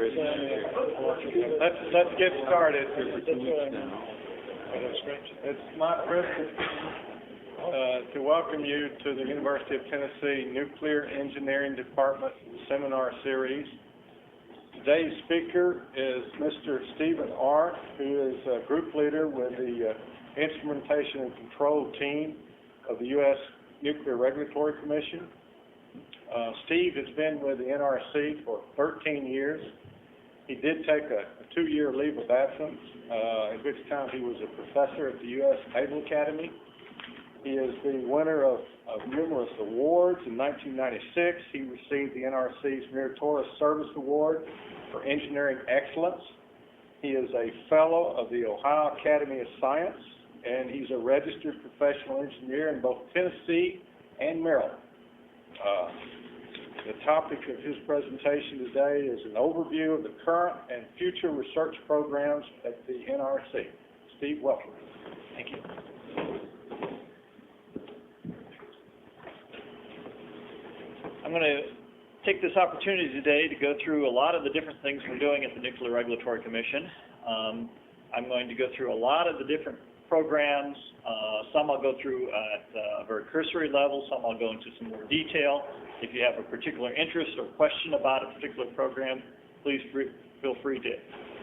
Let's get started. It's my privilege to welcome you to the University of Tennessee Nuclear Engineering Department Seminar Series. Today's speaker is Mr. Stephen Arndt, who is a group leader with the Instrumentation and Control Team of the U.S. Nuclear Regulatory Commission. Steve has been with the NRC for 13 years. He did take a 2-year leave of absence, at which time he was a professor at the U.S. Naval Academy. He is the winner of numerous awards. In 1996, he received the NRC's Meritorious Service Award for Engineering Excellence. He is a fellow of the Ohio Academy of Science, and he's a registered professional engineer in both Tennessee and Maryland. The topic of his presentation today is an overview of the current and future research programs at the NRC. Steve, welcome. Thank you. I'm going to take this opportunity today to go through a lot of the different things we're doing at the Nuclear Regulatory Commission. I'm going to go through a lot of the different programs. Some I'll go through at a very cursory level, some I'll go into some more detail. If you have a particular interest or question about a particular program, please feel free to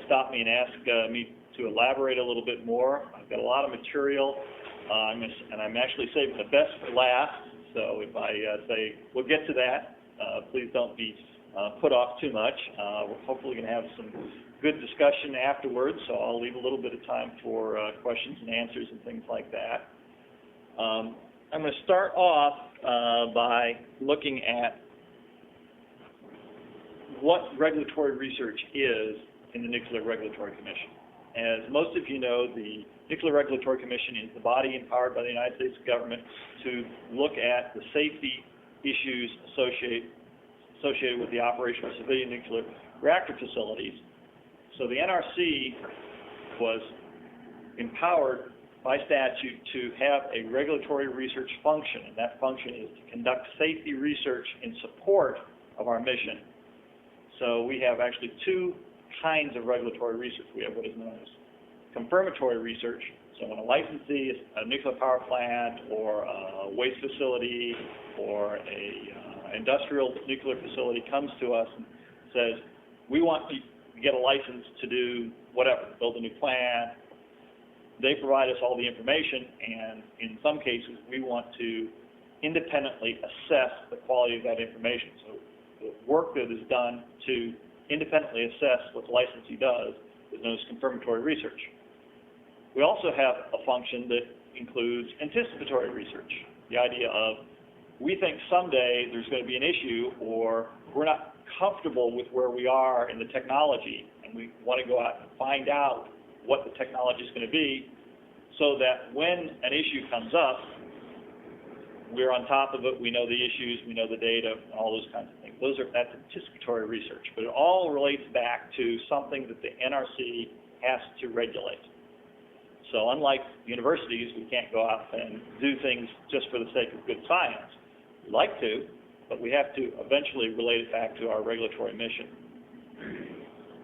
stop me and ask me to elaborate a little bit more. I've got a lot of material, and I'm actually saving the best for last, so if I say we'll get to that, please don't be put off too much. We're hopefully going to have some good discussion afterwards, so I'll leave a little bit of time for questions and answers and things like that. I'm going to start off by looking at what regulatory research is in the Nuclear Regulatory Commission. As most of you know, the Nuclear Regulatory Commission is the body empowered by the United States government to look at the safety issues associated with the operation of civilian nuclear reactor facilities. So the NRC was empowered by statute to have a regulatory research function, and that function is to conduct safety research in support of our mission. So we have actually two kinds of regulatory research. We have what is known as confirmatory research. So when a licensee, a nuclear power plant or a waste facility or a industrial nuclear facility comes to us and says, we want you to get a license to do whatever, build a new plant. They provide us all the information, and in some cases, we want to independently assess the quality of that information. So the work that is done to independently assess what the licensee does is known as confirmatory research. We also have a function that includes anticipatory research, the idea of we think someday there's going to be an issue, or we're not comfortable with where we are in the technology, and we want to go out and find out what the technology is going to be, so that when an issue comes up, we're on top of it, we know the issues, we know the data, and all those kinds of things. That's anticipatory research, but it all relates back to something that the NRC has to regulate. So unlike universities, we can't go out and do things just for the sake of good science. We'd like to, but we have to eventually relate it back to our regulatory mission.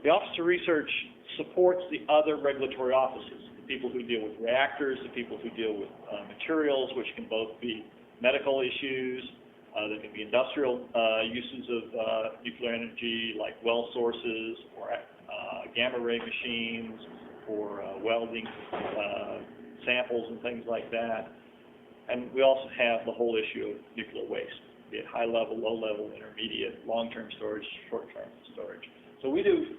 The Office of Research supports the other regulatory offices, the people who deal with reactors, the people who deal with materials, which can both be medical issues, there can be industrial uses of nuclear energy, like well sources or gamma ray machines for welding samples and things like that. And we also have the whole issue of nuclear waste, be it high level, low level, intermediate, long-term storage, short-term storage. So we do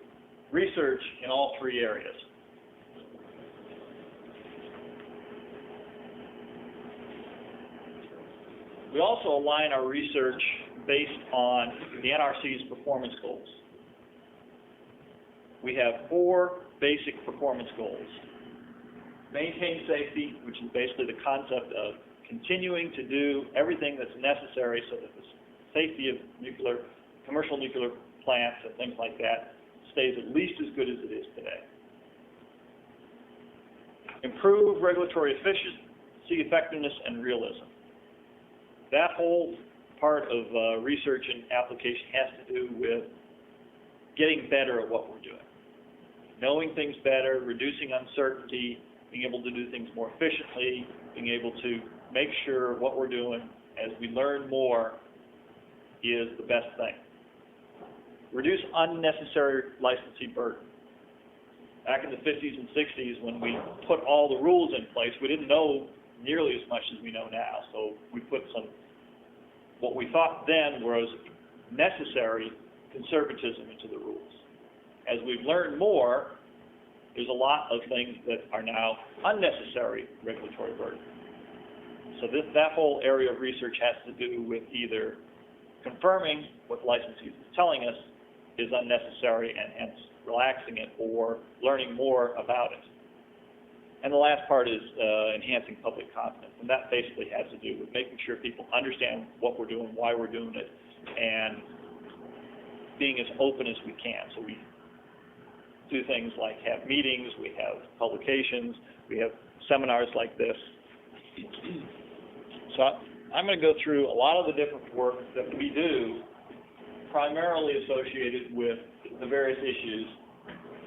research in all three areas. We also align our research based on the NRC's performance goals. We have 4 basic performance goals. Maintain safety, which is basically the concept of continuing to do everything that's necessary so that the safety of commercial nuclear plants and things like that stays at least as good as it is today. Improve regulatory efficiency, effectiveness, and realism. That whole part of research and application has to do with getting better at what we're doing. Knowing things better, reducing uncertainty, being able to do things more efficiently, being able to make sure what we're doing as we learn more is the best thing. Reduce unnecessary licensee burden. Back in the 50s and 60s, when we put all the rules in place, we didn't know nearly as much as we know now. So we put what we thought then was necessary conservatism into the rules. As we've learned more, there's a lot of things that are now unnecessary regulatory burden. So that whole area of research has to do with either confirming what the licensee is telling us is unnecessary and hence relaxing it, or learning more about it. And the last part is enhancing public confidence, and that basically has to do with making sure people understand what we're doing, why we're doing it, and being as open as we can. So we do things like have meetings, we have publications, we have seminars like this. So I'm going to go through a lot of the different work that we do, primarily associated with the various issues,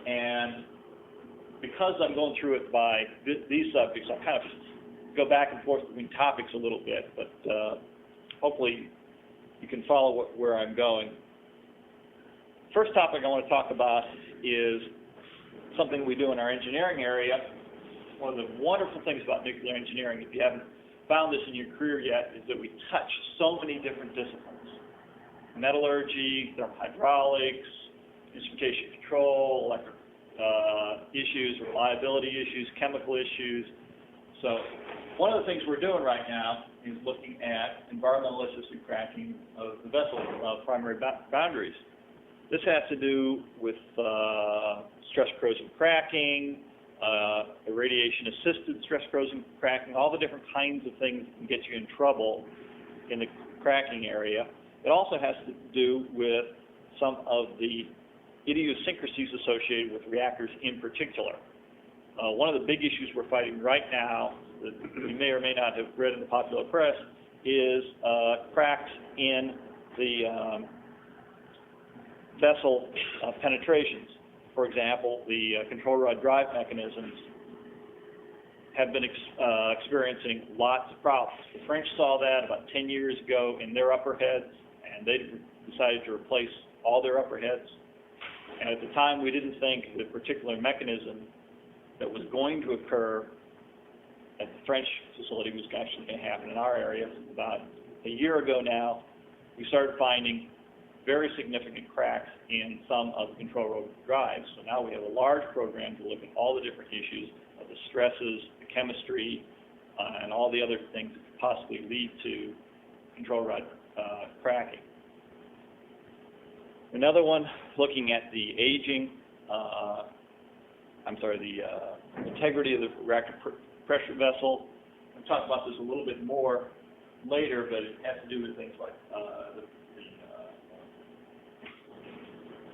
and because I'm going through it by these subjects, I'll kind of go back and forth between topics a little bit, but hopefully you can follow where I'm going. First topic I want to talk about is something we do in our engineering area. One of the wonderful things about nuclear engineering, if you haven't found this in your career yet, is that we touch so many different disciplines. Metallurgy, thermohydraulics, instrumentation control, electric issues, reliability issues, chemical issues. So one of the things we're doing right now is looking at environmental assisted cracking of the vessel primary boundaries. This has to do with stress corrosion cracking, irradiation-assisted stress corrosion cracking, all the different kinds of things that can get you in trouble in the cracking area. It also has to do with some of the idiosyncrasies associated with reactors in particular. One of the big issues we're fighting right now, that you may or may not have read in the popular press, is cracks in the vessel penetrations. For example, the control rod drive mechanisms have been experiencing lots of problems. The French saw that about 10 years ago in their upper heads, and they decided to replace all their upper heads. And at the time, we didn't think the particular mechanism that was going to occur at the French facility was actually going to happen in our area. About a year ago now, we started finding very significant cracks in some of the control rod drives. So now we have a large program to look at all the different issues of the stresses, the chemistry, and all the other things that could possibly lead to control rod cracking. Another one, looking at the aging, the integrity of the reactor pressure vessel. I'll talk about this a little bit more later, but it has to do with things like the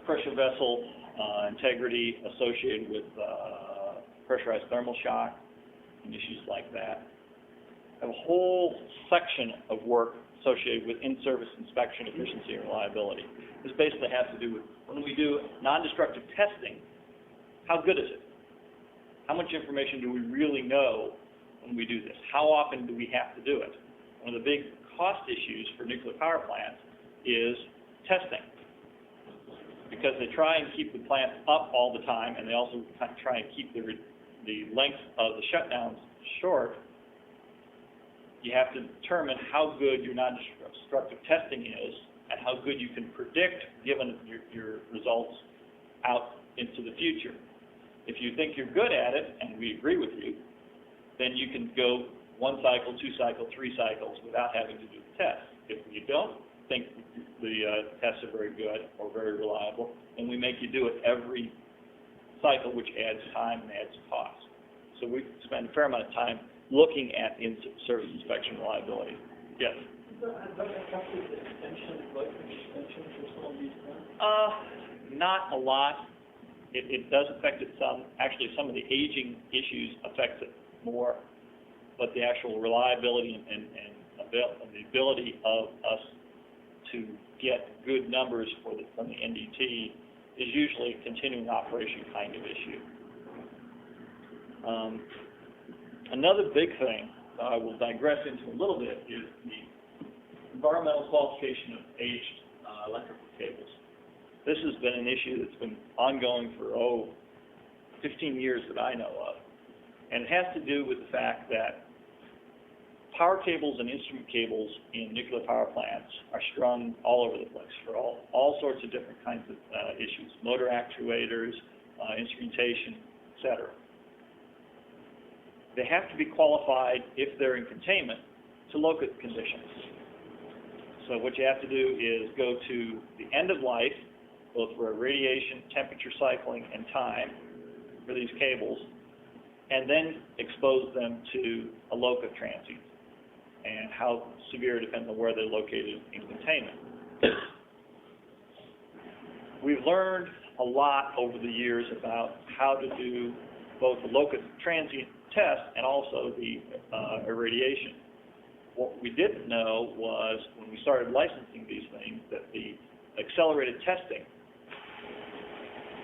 pressure vessel integrity associated with pressurized thermal shock and issues like that. I have a whole section of work associated with in-service inspection, efficiency, and reliability. This basically has to do with when we do non-destructive testing, how good is it? How much information do we really know when we do this? How often do we have to do it? One of the big cost issues for nuclear power plants is testing, because they try and keep the plants up all the time, and they also try and keep the length of the shutdowns short. You have to determine how good your non-destructive testing is and how good you can predict, given your results, out into the future. If you think you're good at it, and we agree with you, then you can go 1 cycle, 2 cycle, 3 cycles without having to do the test. If you don't think the tests are very good or very reliable, then we make you do it every cycle, which adds time and adds cost. So we spend a fair amount of time looking at in-service inspection reliability. Yes? Not a lot. It does affect it some. Actually, some of the aging issues affects it more, but the actual reliability and the ability of us to get good numbers from the NDT is usually a continuing operation kind of issue. Another big thing that I will digress into a little bit is the environmental qualification of aged electrical cables. This has been an issue that's been ongoing for, 15 years that I know of. And it has to do with the fact that power cables and instrument cables in nuclear power plants are strung all over the place for all sorts of different kinds of issues, motor actuators, instrumentation, etc. They have to be qualified, if they're in containment, to local conditions. So what you have to do is go to the end of life, both for radiation, temperature cycling, and time for these cables, and then expose them to a local transient. And how severe depends on where they're located in containment. We've learned a lot over the years about how to do both the local transient test and also the irradiation. What we didn't know was, when we started licensing these things, that the accelerated testing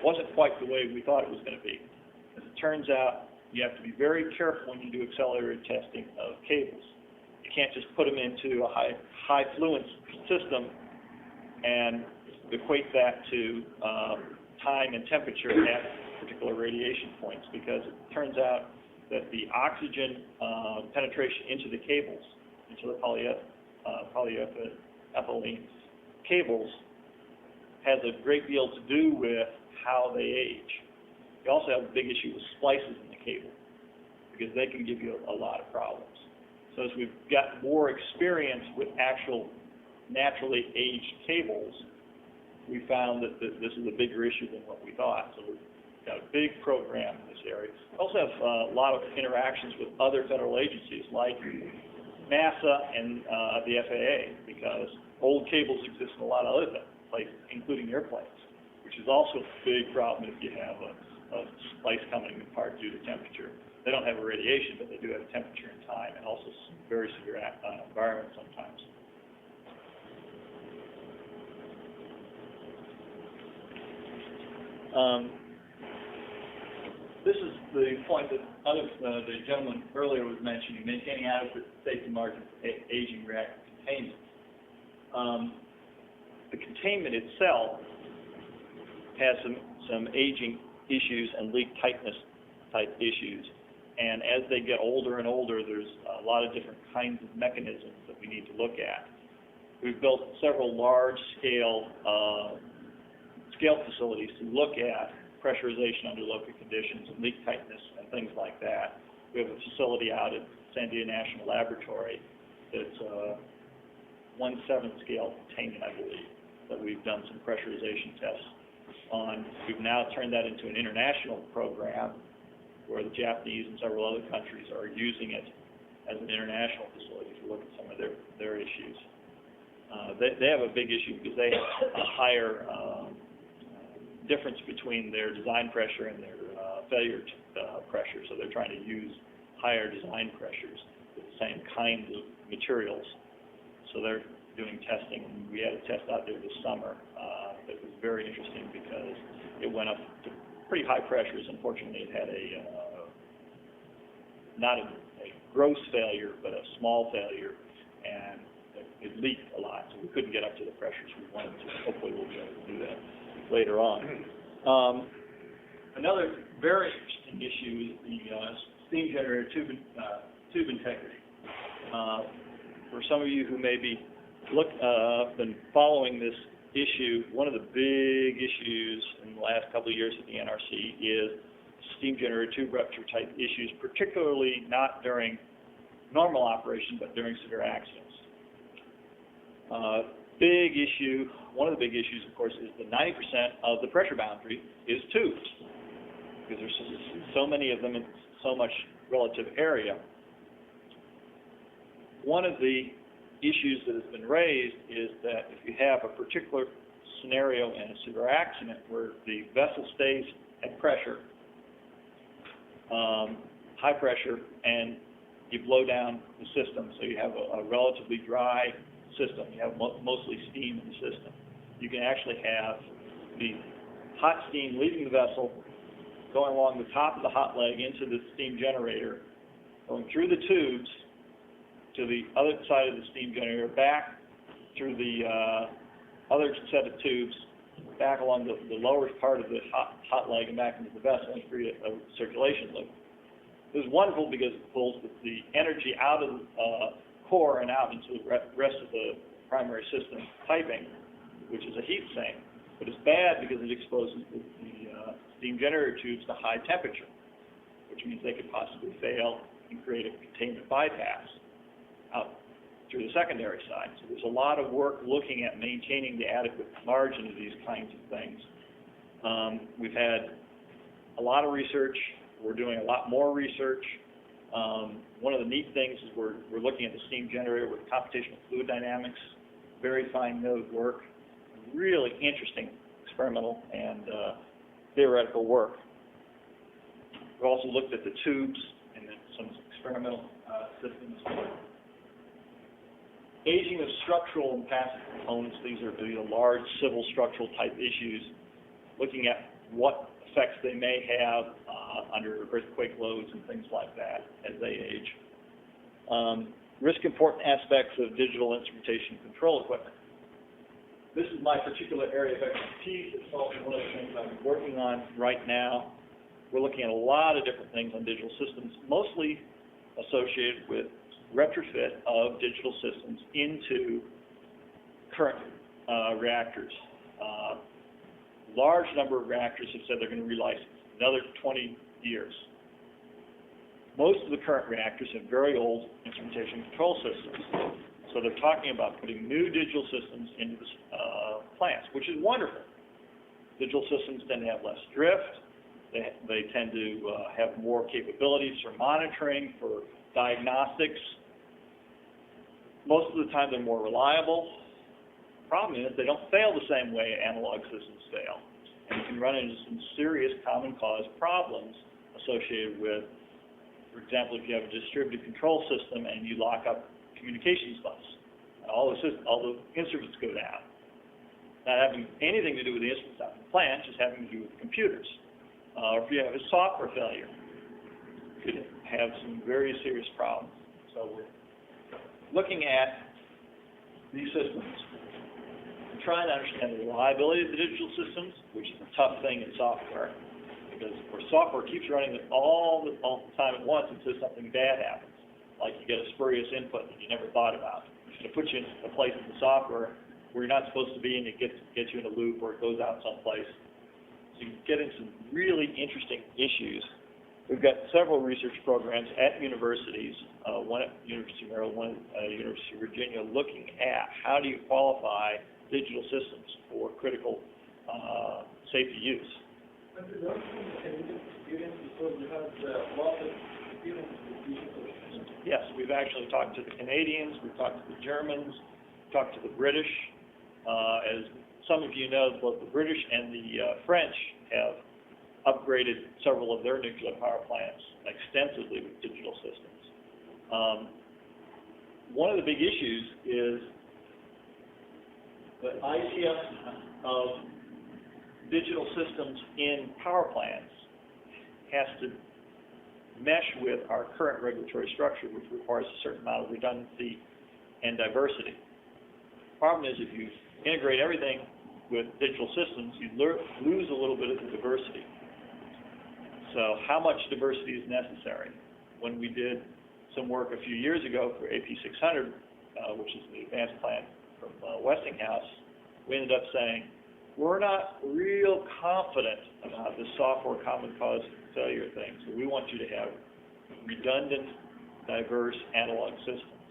wasn't quite the way we thought it was going to be. As it turns out, you have to be very careful when you do accelerated testing of cables. You can't just put them into a high fluence system and equate that to time and temperature at particular radiation points, because it turns out that the oxygen penetration into the cables, into the polyethylene cables, has a great deal to do with how they age. You also have a big issue with splices in the cable, because they can give you a lot of problems. So as we've got more experience with actual naturally aged cables, we found that this is a bigger issue than what we thought. So we've got a big program in this area. We also have a lot of interactions with other federal agencies like NASA and the FAA, because old cables exist in a lot of other places, including airplanes, which is also a big problem if you have a splice coming apart due to temperature. They don't have a radiation, but they do have temperature and time, and also very severe environment sometimes. This is the point that the gentleman earlier was mentioning, maintaining adequate safety margins for aging reactor containment. The containment itself has some aging issues and leak tightness type issues. And as they get older and older, there's a lot of different kinds of mechanisms that we need to look at. We've built several large-scale facilities to look at pressurization under local conditions and leak tightness and things like that. We have a facility out at San Diego National Laboratory that's 1/7 scale containment, I believe, that we've done some pressurization tests on. We've now turned that into an international program where the Japanese and several other countries are using it as an international facility to look at some of their issues. They have a big issue because they have a higher difference between their design pressure and their failure pressure, so they're trying to use higher design pressures with the same kinds of materials. So they're doing testing. We had a test out there this summer that was very interesting because it went up to pretty high pressures. Unfortunately, it had not a gross failure, but a small failure, and it leaked a lot, so we couldn't get up to the pressures we wanted to. Hopefully we'll be able to do that later on. Another very interesting issue is the steam generator tube integrity. For some of you who may be been following this issue, one of the big issues in the last couple of years at the NRC is steam generator tube rupture type issues, particularly not during normal operation, but during severe accidents. Big issue, one of the big issues, of course, is that 90% of the pressure boundary is tubes, because there's so many of them in so much relative area. One of the issues that has been raised is that if you have a particular scenario in a severe accident where the vessel stays at pressure, high pressure, and you blow down the system, so you have a relatively dry system, you have mostly steam in the system, you can actually have the hot steam leaving the vessel, going along the top of the hot leg into the steam generator, going through the tubes to the other side of the steam generator, back through the other set of tubes, back along the lower part of the hot leg and back into the vessel and create a circulation loop. It was wonderful because it pulls the energy out of the core and out into the rest of the primary system piping, which is a heat sink. But it's bad because it exposes the steam generator tubes to high temperature, which means they could possibly fail and create a containment bypass out through the secondary side. So there's a lot of work looking at maintaining the adequate margin of these kinds of things. We've had a lot of research. We're doing a lot more research. One of the neat things is we're looking at the steam generator with computational fluid dynamics, very fine node work, really interesting experimental and theoretical work. We've also looked at the tubes and then some experimental systems. Aging of structural and passive components, these are the large civil structural type issues, looking at what effects they may have under earthquake loads and things like that as they age. Risk important aspects of digital instrumentation control equipment. This is my particular area of expertise. It's also one of the things I'm working on right now. We're looking at a lot of different things on digital systems, mostly associated with retrofit of digital systems into current reactors. Large number of reactors have said they're going to relicense another 20 years. Most of the current reactors have very old instrumentation control systems. So they're talking about putting new digital systems into the plants, which is wonderful. Digital systems tend to have less drift. They tend to have more capabilities for monitoring, for diagnostics. Most of the time they're more reliable. The problem is they don't fail the same way analog systems fail. And you can run into some serious common cause problems associated with, for example, if you have a distributed control system and you lock up communications bus, all the instruments go down. Not having anything to do with the instruments out in the plant, just having to do with the computers. Or if you have a software failure, you could have some very serious problems. So we're looking at these systems, trying to understand the reliability of the digital systems, which is a tough thing in software, because of course software keeps running all the time at once until something bad happens. Like you get a spurious input that you never thought about. It puts you in a place in the software where you're not supposed to be, and it gets you in a loop or it goes out someplace. So you get into some really interesting issues. We've got several research programs at universities, one at University of Maryland, one at University of Virginia, looking at how do you qualify digital systems for critical safety use. Yes, we've actually talked to the Canadians, we've talked to the Germans, talked to the British. As some of you know, both the British and the French have upgraded several of their nuclear power plants extensively with digital systems. One of the big issues is the ICF of digital systems in power plants has to mesh with our current regulatory structure, which requires a certain amount of redundancy and diversity. The problem is if you integrate everything with digital systems, you lose a little bit of the diversity. So how much diversity is necessary? When we did some work a few years ago for AP600, which is the advanced plant from Westinghouse, we ended up saying, we're not real confident about this software common cause failure thing, so we want you to have redundant, diverse analog systems.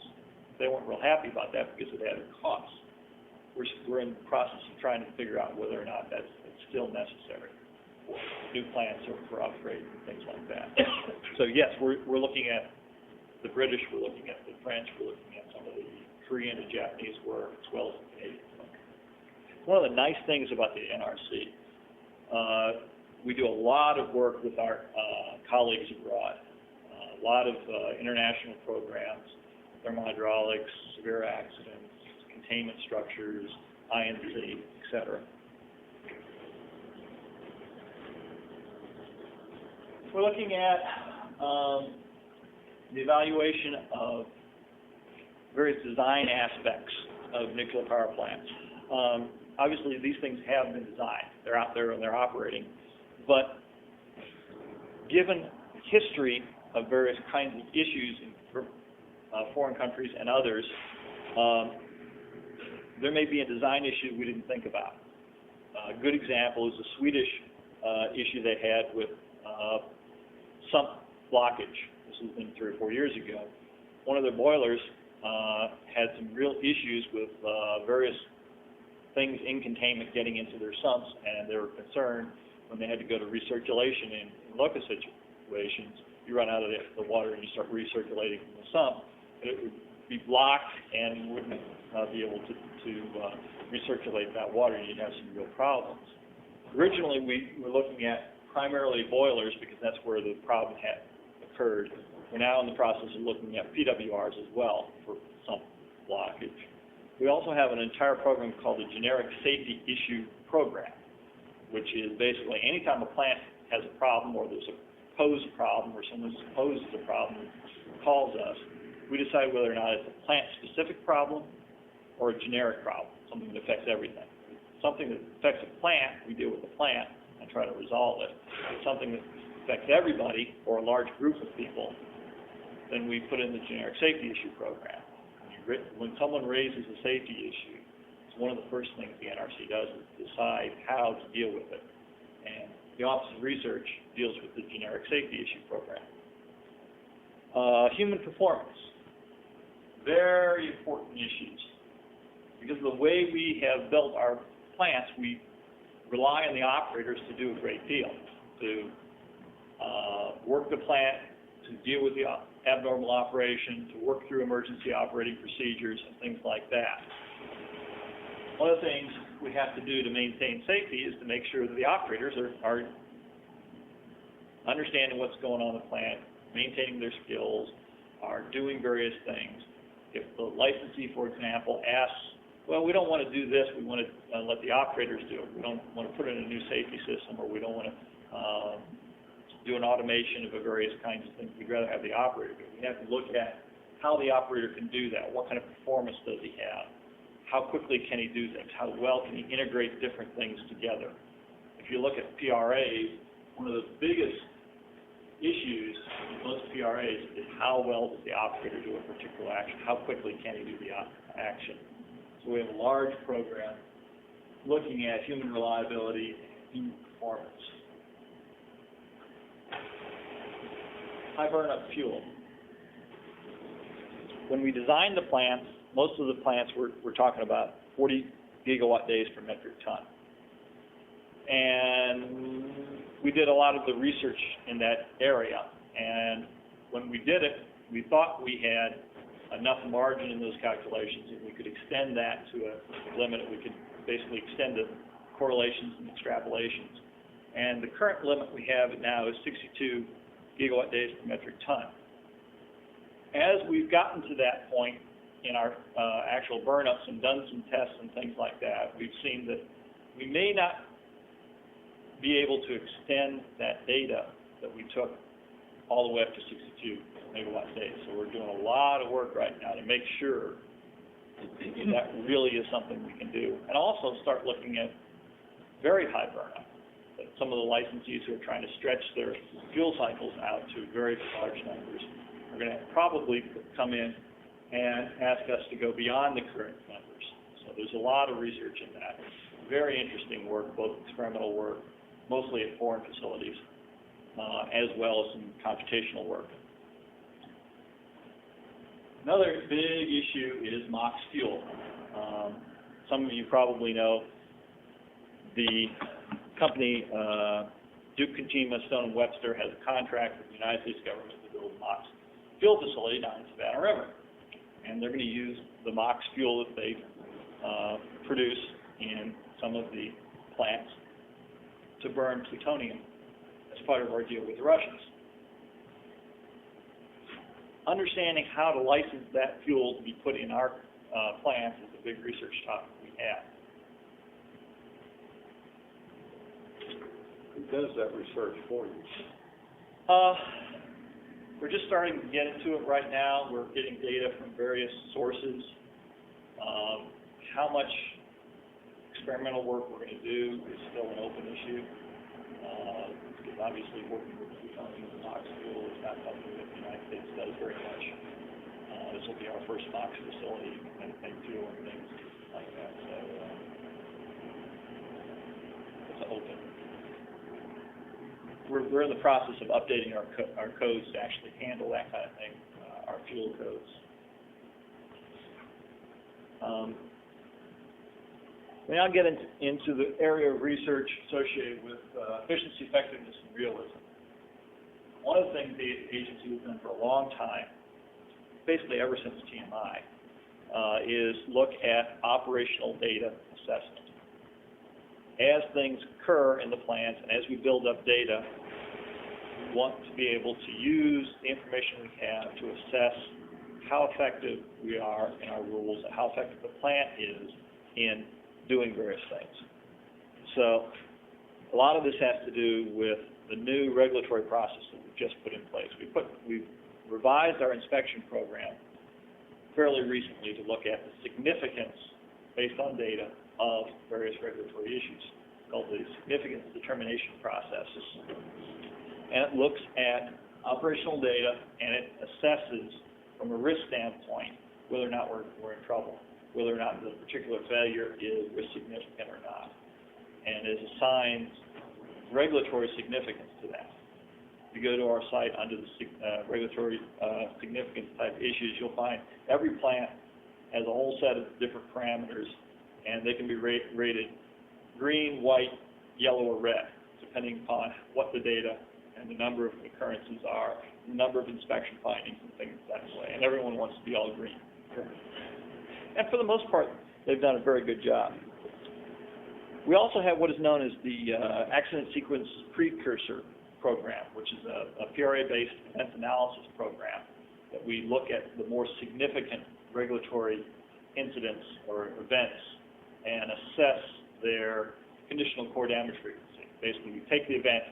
They weren't real happy about that because it added costs. We're in the process of trying to figure out whether or not that's still necessary. New plants or for upgrades and things like that. So yes, we're looking at the British, we're looking at the French, we're looking at some of the Korean and Japanese work, as well as the Canadian. One of the nice things about the NRC, we do a lot of work with our colleagues abroad, a lot of international programs, thermohydraulics, severe accidents, containment structures, INC, etc. We're looking at the evaluation of various design aspects of nuclear power plants. Obviously, these things have been designed. They're out there and they're operating. But given the history of various kinds of issues in foreign countries and others, there may be a design issue we didn't think about. A good example is the Swedish issue they had with sump blockage. This has been 3 or 4 years ago. One of their boilers had some real issues with various things in containment getting into their sumps, and they were concerned when they had to go to recirculation in local situations. You run out of the water and you start recirculating from the sump, it would be blocked and you wouldn't be able to recirculate that water, and you'd have some real problems. Originally, we were looking at primarily boilers because that's where the problem had occurred. We're now in the process of looking at PWRs as well for sump blockage. We also have an entire program called the Generic Safety Issue Program, which is basically anytime a plant has a problem or there's a posed problem or someone supposes a problem calls us, we decide whether or not it's a plant-specific problem or a generic problem, something that affects everything. Something that affects a plant, we deal with the plant and try to resolve it. Something that affects everybody or a large group of people, then we put in the Generic Safety Issue Program. When someone raises a safety issue, it's one of the first things the NRC does is decide how to deal with it. And the Office of Research deals with the Generic Safety Issue Program. Human performance. Very important issues. Because of the way we have built our plants, we rely on the operators to do a great deal, to work the plant, to deal with the abnormal operation, to work through emergency operating procedures and things like that. One of the things we have to do to maintain safety is to make sure that the operators are understanding what's going on in the plant, maintaining their skills, are doing various things. If the licensee, for example, asks, well, we don't want to do this, we want to let the operators do it. We don't want to put in a new safety system, or we don't want to do an automation of various kinds of things. We'd rather have the operator do it. We have to look at how the operator can do that. What kind of performance does he have? How quickly can he do things? How well can he integrate different things together? If you look at PRAs, one of the biggest issues in most PRAs is how well does the operator do a particular action? How quickly can he do the action? So we have a large program looking at human reliability and human performance. High burn-up fuel. When we designed the plants, most of the plants we're talking about 40 gigawatt days per metric ton. And we did a lot of the research in that area. And when we did it, we thought we had enough margin in those calculations that we could extend that to a limit. We could basically extend the correlations and extrapolations. And the current limit we have now is 62 gigawatt days per metric ton. As we've gotten to that point in our actual burn-ups and done some tests and things like that, we've seen that we may not be able to extend that data that we took all the way up to 62 megawatt days. So we're doing a lot of work right now to make sure that really is something we can do. And also start looking at very high burn-up. Some of the licensees who are trying to stretch their fuel cycles out to very large numbers are going to probably come in and ask us to go beyond the current numbers. So there's a lot of research in that. Very interesting work, both experimental work, mostly at foreign facilities, as well as some computational work. Another big issue is MOX fuel. Some of you probably know the company Duke Contima Stone & Webster has a contract with the United States government to build a MOX fuel facility down in Savannah River. And they're going to use the MOX fuel that they produce in some of the plants to burn plutonium as part of our deal with the Russians. Understanding how to license that fuel to be put in our plants is a big research topic we have. Who does that research for you? We're just starting to get into it right now. We're getting data from various sources. How much experimental work we're going to do is still an open issue. Because obviously working with plutonium and MOX fuel is not something that the United States does very much. This will be our first MOX facility and fuel and things like that. So it's open. We're in the process of updating our codes to actually handle that kind of thing, our fuel codes. We now get into the area of research associated with efficiency, effectiveness, and realism. One of the things the agency has done for a long time, basically ever since TMI, is look at operational data assessment. As things occur in the plants and as we build up data, we want to be able to use the information we have to assess how effective we are in our rules and how effective the plant is in doing various things. So a lot of this has to do with the new regulatory process that we've just put in place. We've revised our inspection program fairly recently to look at the significance, based on data, of various regulatory issues, called the significance determination process. And it looks at operational data and it assesses, from a risk standpoint, whether or not we're in trouble, whether or not the particular failure is risk significant or not, and it assigns regulatory significance to that. If you go to our site under the regulatory significance type issues, you'll find every plant has a whole set of different parameters, and they can be rated green, white, yellow, or red, depending upon what the data and the number of occurrences are, the number of inspection findings, and things that way. And everyone wants to be all green. And for the most part, they've done a very good job. We also have what is known as the Accident Sequence Precursor Program, which is a PRA-based event analysis program that we look at the more significant regulatory incidents or events and assess their conditional core damage frequency. Basically, we take the event,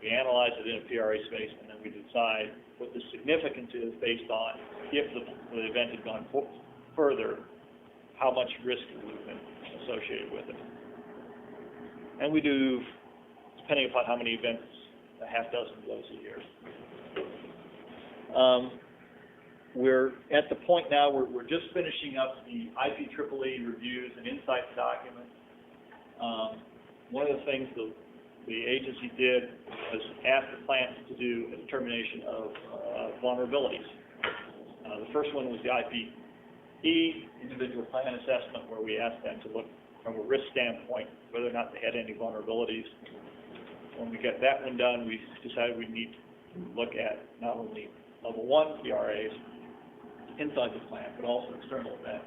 we analyze it in a PRA space, and then we decide what the significance is based on if the event had gone further, how much risk would have been associated with it. And we do, depending upon how many events, a half dozen of those a year. We're at the point now where we're just finishing up the IPEEE reviews and insights document. One of the things the agency did was ask the plants to do a determination of vulnerabilities. The first one was the IPE, individual plan assessment, where we asked them to look from a risk standpoint whether or not they had any vulnerabilities. When we got that one done, we decided we need to look at not only level 1 PRAs inside the plant, but also external events.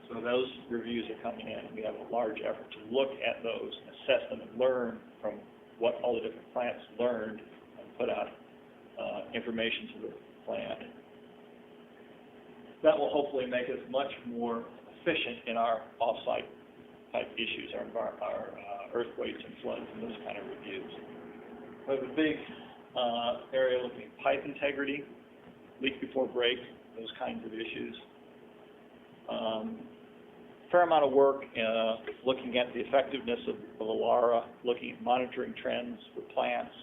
So those reviews are coming in. We have a large effort to look at those, assess them, and learn from what all the different plants learned and put out information to the plant. That will hopefully make us much more efficient in our off-site type issues, our earthquakes and floods and those kind of reviews. We have a big area looking at pipe integrity, leak before break, those kinds of issues. Fair amount of work looking at the effectiveness of ALARA, looking at monitoring trends for plants,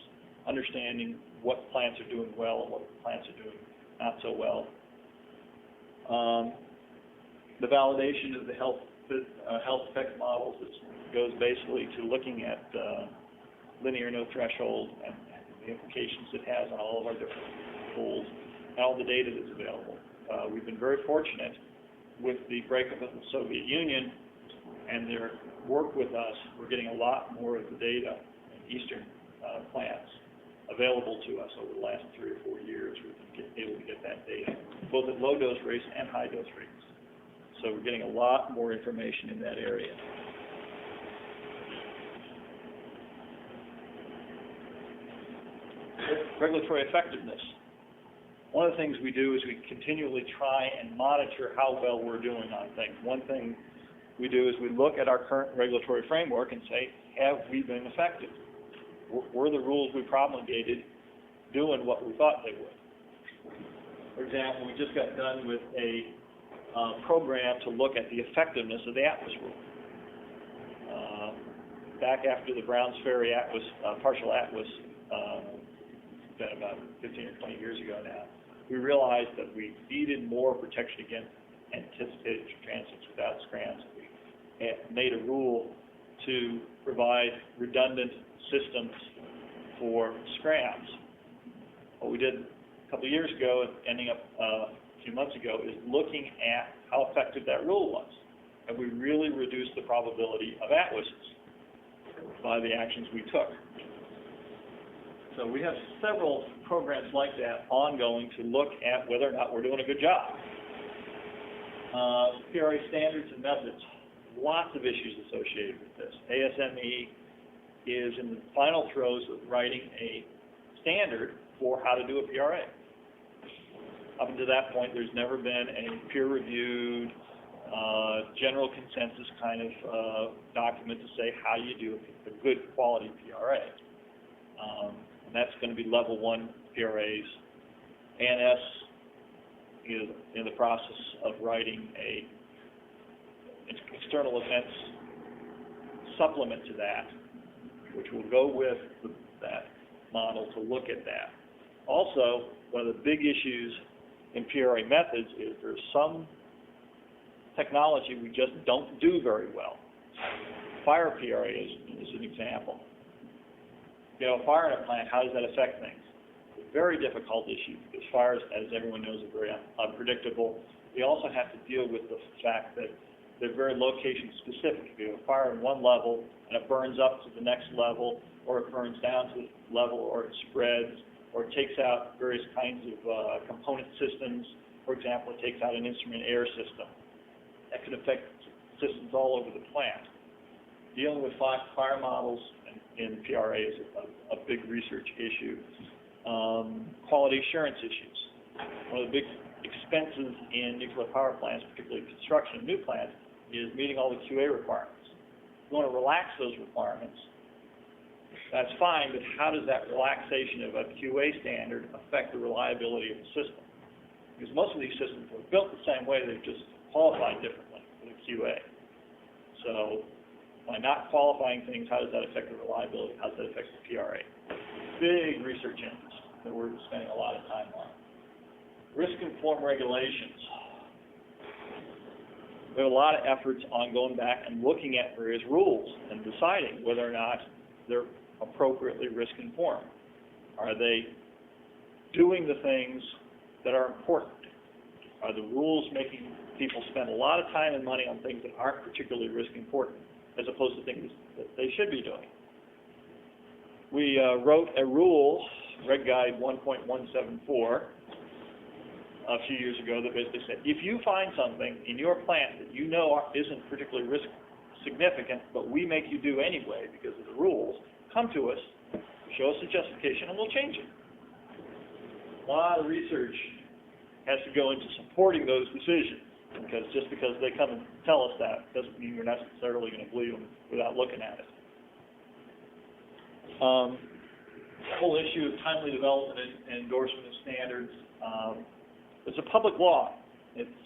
understanding what plants are doing well and what plants are doing not so well. The validation of the health effect models goes basically to looking at linear no threshold and the implications it has on all of our different tools and all the data that's available. We've been very fortunate with the breakup of the Soviet Union and their work with us. We're getting a lot more of the data in Eastern plants available to us over the last 3 or 4 years. We've been able to get that data, both at low dose rates and high dose rates. So we're getting a lot more information in that area. Regulatory effectiveness. One of the things we do is we continually try and monitor how well we're doing on things. One thing we do is we look at our current regulatory framework and say, have we been effective? Were the rules we promulgated doing what we thought they would. For example, we just got done with a program to look at the effectiveness of the Atlas rule. Back after the Browns Ferry Atlas, partial Atlas, been about 15 or 20 years ago now, we realized that we needed more protection against anticipated transits without scrams. We made a rule to provide redundant systems for scrams. What we did a couple of years ago, ending up a few months ago, is looking at how effective that rule was. And we really reduced the probability of atlases by the actions we took. So we have several programs like that ongoing to look at whether or not we're doing a good job. PRA standards and methods, lots of issues associated with this. ASME is in the final throes of writing a standard for how to do a PRA. Up until that point, there's never been a peer-reviewed, general consensus kind of document to say how you do a good quality PRA. And that's going to be level 1 PRAs. ANS is in the process of writing a external events supplement to that, which will go with that model to look at that. Also, one of the big issues in PRA methods is there's some technology we just don't do very well. Fire PRA is an example. You know, fire in a plant, how does that affect things? It's a very difficult issue because fires, as everyone knows, are very unpredictable. We also have to deal with the fact that they're very location specific. If you have a fire in one level and it burns up to the next level, or it burns down to the level, or it spreads, or it takes out various kinds of component systems. For example, it takes out an instrument air system. That can affect systems all over the plant. Dealing with fire models in PRA is a big research issue. Quality assurance issues. One of the big expenses in nuclear power plants, particularly construction of new plants, is meeting all the QA requirements. You want to relax those requirements, that's fine, but how does that relaxation of a QA standard affect the reliability of the system? Because most of these systems were built the same way, they're just qualified differently for the QA. So by not qualifying things, how does that affect the reliability? How does that affect the PRA? Big research interests that we're spending a lot of time on. Risk-informed regulations. We have a lot of efforts on going back and looking at various rules and deciding whether or not they're appropriately risk-informed. Are they doing the things that are important? Are the rules making people spend a lot of time and money on things that aren't particularly risk-important, as opposed to things that they should be doing? We wrote a rule, Reg Guide 1.174, a few years ago that basically said, if you find something in your plant that you know isn't particularly risk significant, but we make you do anyway because of the rules, come to us, show us the justification, and we'll change it. A lot of research has to go into supporting those decisions, because just because they come and tell us that doesn't mean we're necessarily going to believe them without looking at it. The whole issue of timely development and endorsement of standards. It's a public law. It's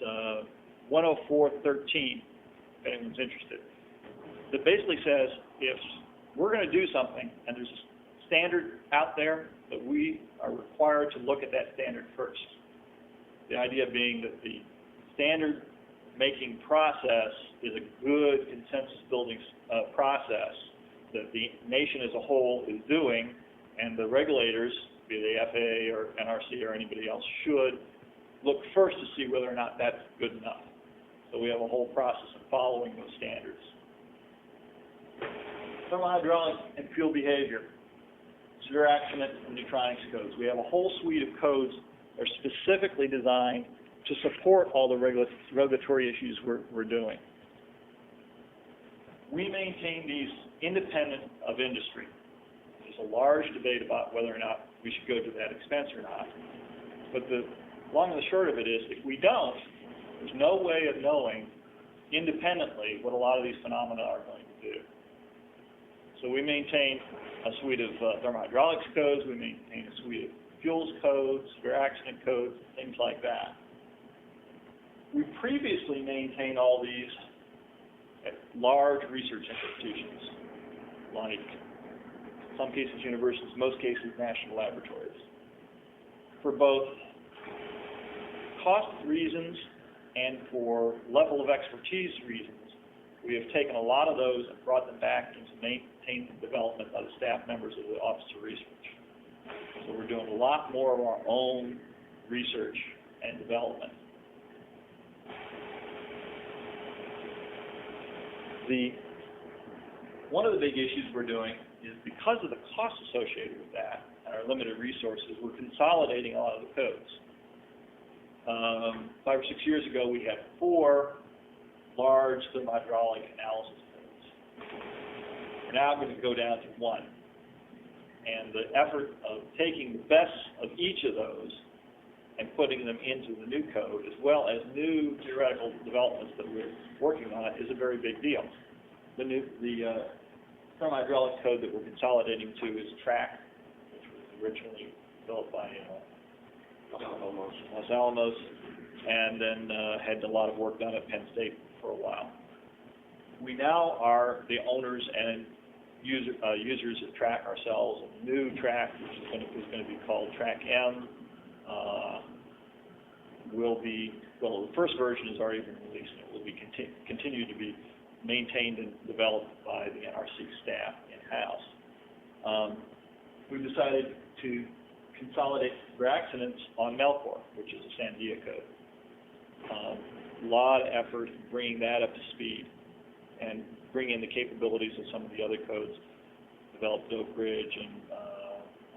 104.13, if anyone's interested. That basically says if we're going to do something and there's a standard out there, that we are required to look at that standard first. The idea being that the standard making process is a good consensus building process that the nation as a whole is doing, and the regulators, be they FAA or NRC or anybody else, should look first to see whether or not that's good enough. So we have a whole process of following those standards. Thermohydraulic and fuel behavior, severe accident and neutronics codes. We have a whole suite of codes that are specifically designed to support all the regulatory issues we're doing. We maintain these independent of industry. There's a large debate about whether or not we should go to that expense or not. But the long and the short of it is, if we don't, there's no way of knowing independently what a lot of these phenomena are going to do. So we maintain a suite of thermohydraulics codes, we maintain a suite of fuels codes, severe accident codes, things like that. We previously maintained all these at large research institutions, like in some cases universities, most cases national laboratories. For both cost reasons and for level of expertise reasons, we have taken a lot of those and brought them back into maintained development by the staff members of the Office of Research. So we're doing a lot more of our own research and development. One of the big issues we're doing is because of the costs associated with that and our limited resources, we're consolidating a lot of the codes. 5 or 6 years ago, we had 4 large thermohydraulic analysis codes. We're now going to go down to 1. And the effort of taking the best of each of those and putting them into the new code, as well as new theoretical developments that we're working on, is a very big deal. The thermohydraulic code that we're consolidating to is TRAC, which was originally built by Los Alamos, and then had a lot of work done at Penn State for a while. We now are the owners and users of TRAC ourselves. A new TRAC, which is going to be called TRAC M, the first version has already been released, and it will be continue to be maintained and developed by the NRC staff in-house. We've decided to consolidate for accidents on Melcor, which is a Sandia code. A lot of effort in bringing that up to speed and bring in the capabilities of some of the other codes developed at Oak Ridge and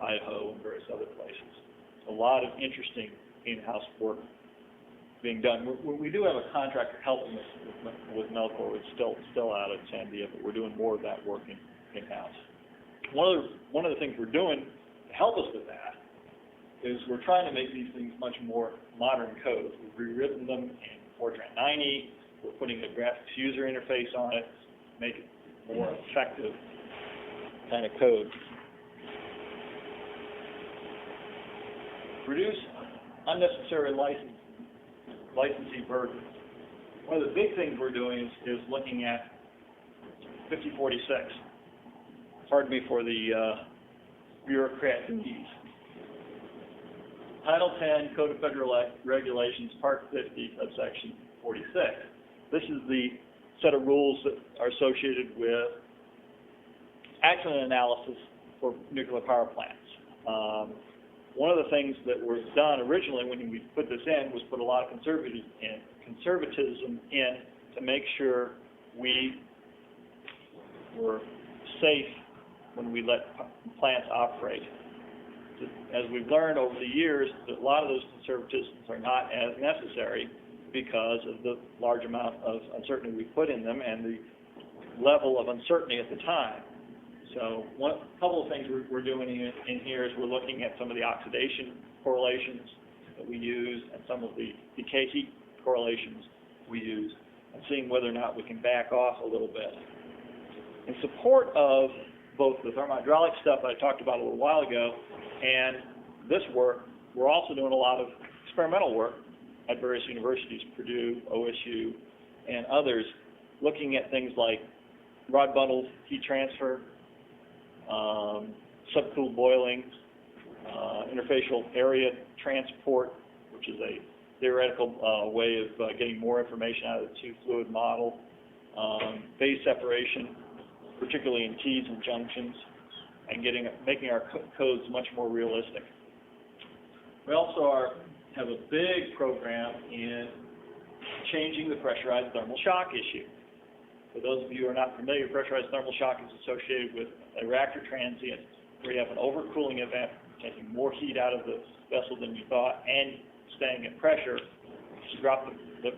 Idaho and various other places. A lot of interesting in-house work being done. We do have a contractor helping us with Melcor. It's still out at Sandia, but we're doing more of that work in-house. One of the things we're doing to help us with that is we're trying to make these things much more modern codes. We've rewritten them in Fortran 90. We're putting a graphics user interface on it to make it more effective kind of code. Reduce unnecessary licensing burden. One of the big things we're doing is looking at 5046. Pardon me for the bureaucratese. Title 10, Code of Federal Regulations, Part 50, subsection 46. This is the set of rules that are associated with accident analysis for nuclear power plants. One of the things that was done originally when we put this in was put a lot of conservatism in to make sure we were safe when we let plants operate. As we've learned over the years, that a lot of those conservatisms are not as necessary because of the large amount of uncertainty we put in them and the level of uncertainty at the time. So a couple of things we're doing in here is we're looking at some of the oxidation correlations that we use and some of the decay heat correlations we use and seeing whether or not we can back off a little bit. In support of both the thermohydraulic stuff I talked about a little while ago and this work, we're also doing a lot of experimental work at various universities, Purdue, OSU, and others, looking at things like rod bundle heat transfer, subcooled boiling, interfacial area transport, which is a theoretical way of getting more information out of the two-fluid model, phase separation, particularly in keys and junctions, and making our codes much more realistic. We also have a big program in changing the pressurized thermal shock issue. For those of you who are not familiar, pressurized thermal shock is associated with a reactor transient where you have an overcooling event, taking more heat out of the vessel than you thought and staying at pressure. If you drop the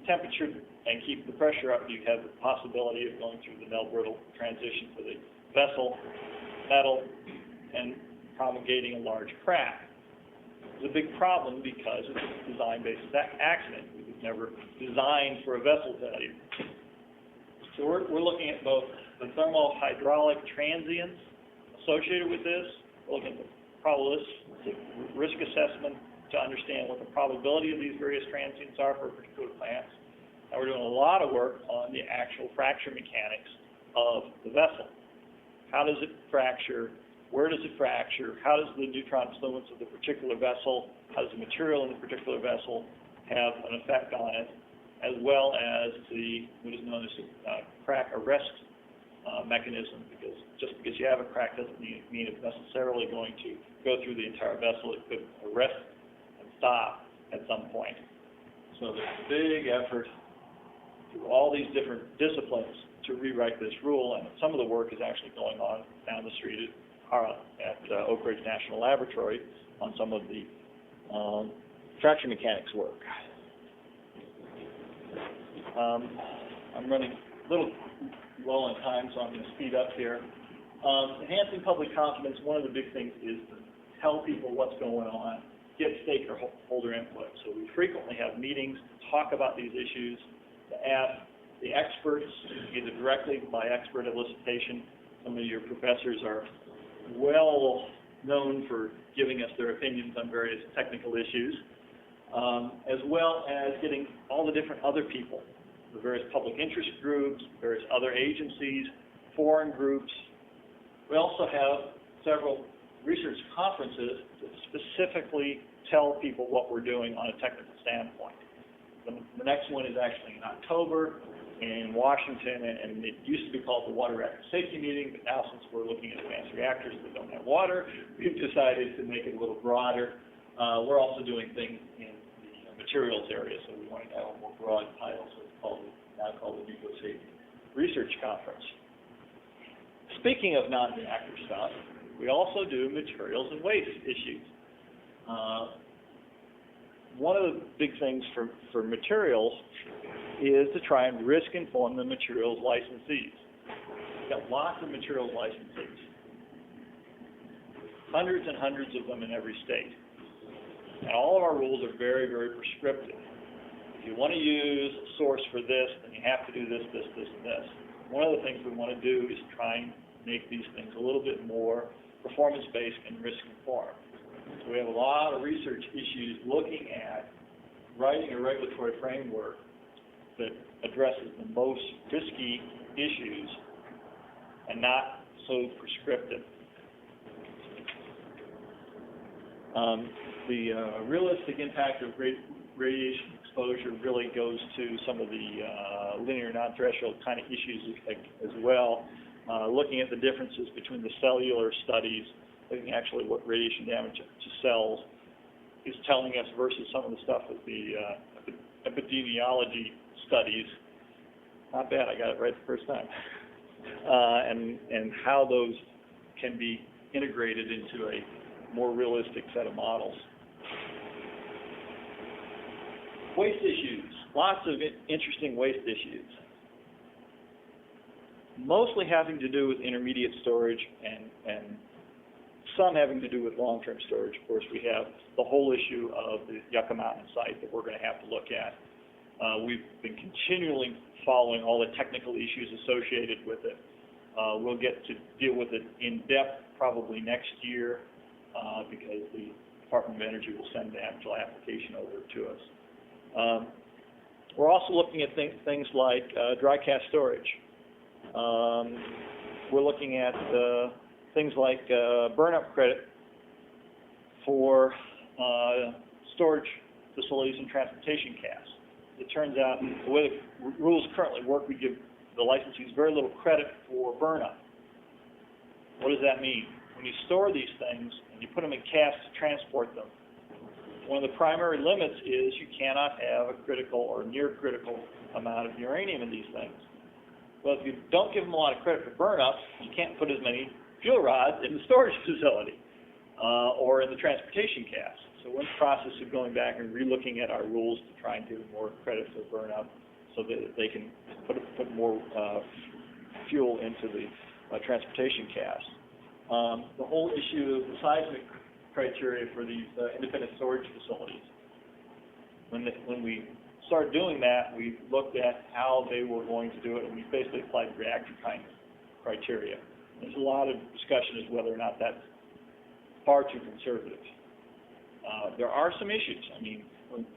temperature and keep the pressure up, you have the possibility of going through the melt-brittle transition for the vessel, metal, and promulgating a large crack. It's a big problem because it's a design-based accident. It was never designed for a vessel failure. So we're looking at both the thermohydraulic transients associated with this, we're looking at the probabilistic risk assessment to understand what the probability of these various transients are for particular plants. And we're doing a lot of work on the actual fracture mechanics of the vessel. How does it fracture? Where does it fracture? How does the neutron fluence of the particular vessel, how does the material in the particular vessel have an effect on it, as well as what is known as crack arrest mechanism, because just because you have a crack doesn't mean it's necessarily going to go through the entire vessel. It could arrest and stop at some point. So there's a big effort through all these different disciplines to rewrite this rule, and some of the work is actually going on down the street at Oak Ridge National Laboratory on some of the fracture mechanics work. I'm running a little low on time, so I'm going to speed up here. Enhancing public confidence, one of the big things is to tell people what's going on, get stakeholder input. So we frequently have meetings to talk about these issues, to ask the experts, either directly by expert elicitation. Some of your professors are well known for giving us their opinions on various technical issues, as well as getting all the different other people, the various public interest groups, various other agencies, foreign groups. We also have several research conferences that specifically tell people what we're doing on a technical standpoint. The next one is actually in October in Washington, and it used to be called the Water Reactor Safety Meeting, but now since we're looking at advanced reactors that don't have water, we've decided to make it a little broader. We're also doing things in the materials area, so we wanted to have a more broad title, so it's now called the Nuclear Safety Research Conference. Speaking of non-reactor stuff, we also do materials and waste issues. One of the big things for materials is to try and risk inform the materials licensees. We've got lots of materials licensees, hundreds and hundreds of them in every state. And all of our rules are very, very prescriptive. If you want to use a source for this, then you have to do this, this, this, and this. One of the things we want to do is try and make these things a little bit more performance-based and risk-informed. So we have a lot of research issues looking at writing a regulatory framework that addresses the most risky issues and not so prescriptive. The realistic impact of radiation exposure really goes to some of the linear non-threshold kind of issues as well, looking at the differences between the cellular studies, looking actually what radiation damage to cells is telling us versus some of the stuff with the epidemiology studies. Not bad, I got it right the first time. And how those can be integrated into a more realistic set of models. Waste issues, lots of interesting waste issues. Mostly having to do with intermediate storage and some having to do with long-term storage. Of course, we have the whole issue of the Yucca Mountain site that we're going to have to look at. We've been continually following all the technical issues associated with it. We'll get to deal with it in depth probably next year because the Department of Energy will send the actual application over to us. We're also looking at things like dry cask storage. We're looking at things like burn-up credit for storage facilities and transportation casks. It turns out the way the rules currently work, we give the licensees very little credit for burn-up. What does that mean? When you store these things and you put them in casks to transport them, one of the primary limits is you cannot have a critical or near critical amount of uranium in these things. Well, if you don't give them a lot of credit for burn-up, you can't put as many fuel rods in the storage facility or in the transportation casks. So we're in the process of going back and relooking at our rules to try and give more credit for burn-up so that they can put more fuel into the transportation casks. The whole issue of the seismic criteria for these independent storage facilities. When we started doing that, we looked at how they were going to do it, and we basically applied reactor kind criteria. There's a lot of discussion as whether or not that's far too conservative. There are some issues. I mean,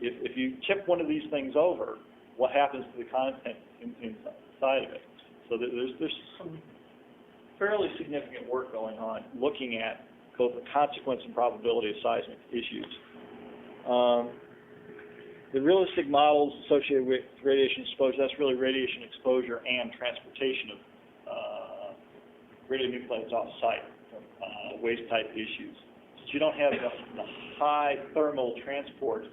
if you tip one of these things over, what happens to the content inside of it? So there's some fairly significant work going on looking at both the consequence and probability of seismic issues. The realistic models associated with radiation exposure, that's really radiation exposure and transportation of radionuclides off-site, waste-type issues. Since you don't have the high thermal transport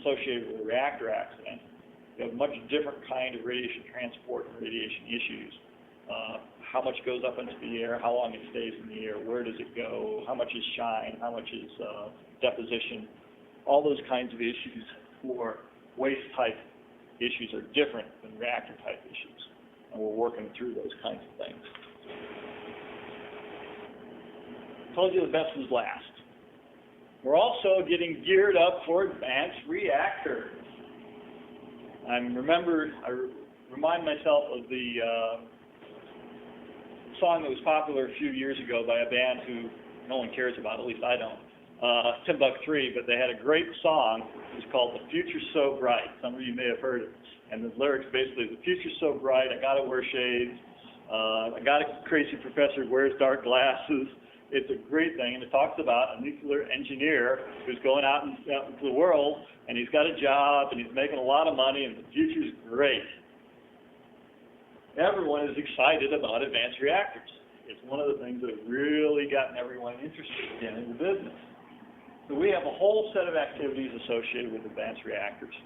associated with a reactor accident, you have a much different kind of radiation transport and radiation issues. How much goes up into the air, how long it stays in the air, where does it go, how much is shine, how much is deposition. All those kinds of issues for waste-type issues are different than reactor-type issues. And we're working through those kinds of things. Told you the best was last. We're also getting geared up for advanced reactors. I remind myself of the song that was popular a few years ago by a band who no one cares about, at least I don't, Timbuk3, but they had a great song. It was called The Future's So Bright. Some of you may have heard it. And the lyrics basically, the future's so bright, I gotta wear shades, I got a crazy professor who wears dark glasses. It's a great thing, and it talks about a nuclear engineer who's going out into the world, and he's got a job, and he's making a lot of money, and the future's great. Everyone is excited about advanced reactors. It's one of the things that have really gotten everyone interested in the business. So we have a whole set of activities associated with advanced reactors.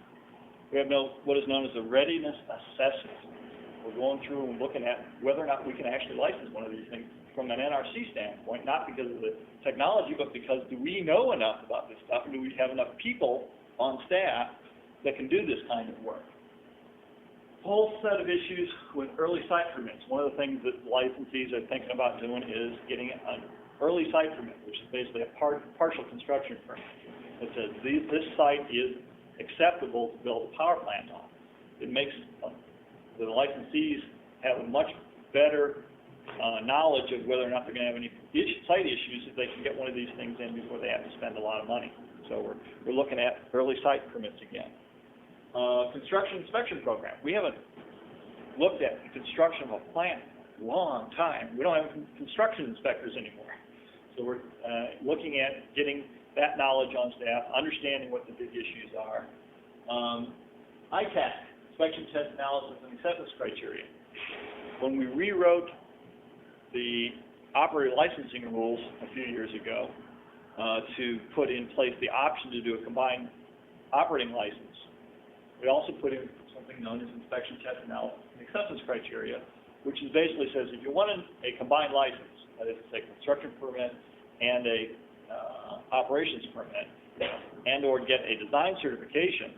We have what is known as a readiness assessment. We're going through and looking at whether or not we can actually license one of these things from an NRC standpoint, not because of the technology, but because do we know enough about this stuff, and do we have enough people on staff that can do this kind of work? A whole set of issues with early site permits. One of the things that licensees are thinking about doing is getting an early site permit, which is basically a partial construction permit that says this site is acceptable to build a power plant on. It makes the licensees have a much better knowledge of whether or not they're going to have any site issues if they can get one of these things in before they have to spend a lot of money. So we're looking at early site permits again. Construction inspection program. We haven't looked at the construction of a plant in a long time. We don't have construction inspectors anymore. So we're looking at getting that knowledge on staff, understanding what the big issues are. ITAC, inspection, test, analysis, and acceptance criteria. When we rewrote the operator licensing rules a few years ago to put in place the option to do a combined operating license, we also put in something known as inspection, test, analysis, and acceptance criteria, which is basically says if you want a combined license, that is to say construction permit and a operations permit, and or get a design certification,